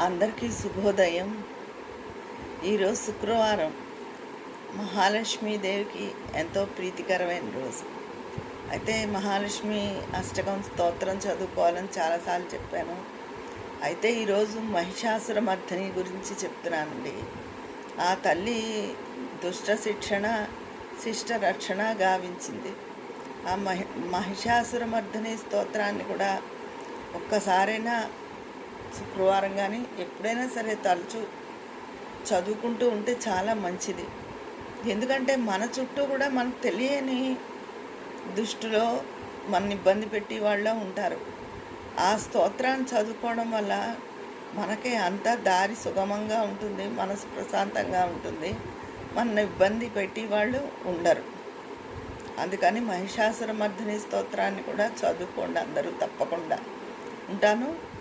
అందరికీ శుభోదయం. ఈరోజు శుక్రవారం. మహాలక్ష్మీదేవికి ఎంతో ప్రీతికరమైన రోజు. అయితే మహాలక్ష్మి అష్టకం స్తోత్రం చదువుకోవాలని చాలాసార్లు చెప్పాను. అయితే ఈరోజు మహిషాసురమర్దిని గురించి చెప్తున్నానండి. ఆ తల్లి దుష్ట శిక్షణ శిష్ట రక్షణ గావించింది. ఆ మహిషాసురమర్దిని స్తోత్రాన్ని కూడా ఒక్కసారైనా శుక్రవారం కానీ ఎప్పుడైనా సరే తరచూ చదువుకుంటూ ఉంటే చాలా మంచిది. ఎందుకంటే మన చుట్టూ కూడా మనకు తెలియని దుష్టులో మన ఇబ్బంది పెట్టి వాళ్ళ ఉంటారు. ఆ స్తోత్రాన్ని చదువుకోవడం వల్ల మనకే అంతా దారి సుగమంగా ఉంటుంది, మనసు ప్రశాంతంగా ఉంటుంది, మన ఇబ్బంది పెట్టి వాళ్ళు ఉండరు. అందుకని మహిషాసురమర్దిని స్తోత్రాన్ని కూడా చదువుకోండి అందరూ తప్పకుండా. ఉంటాను.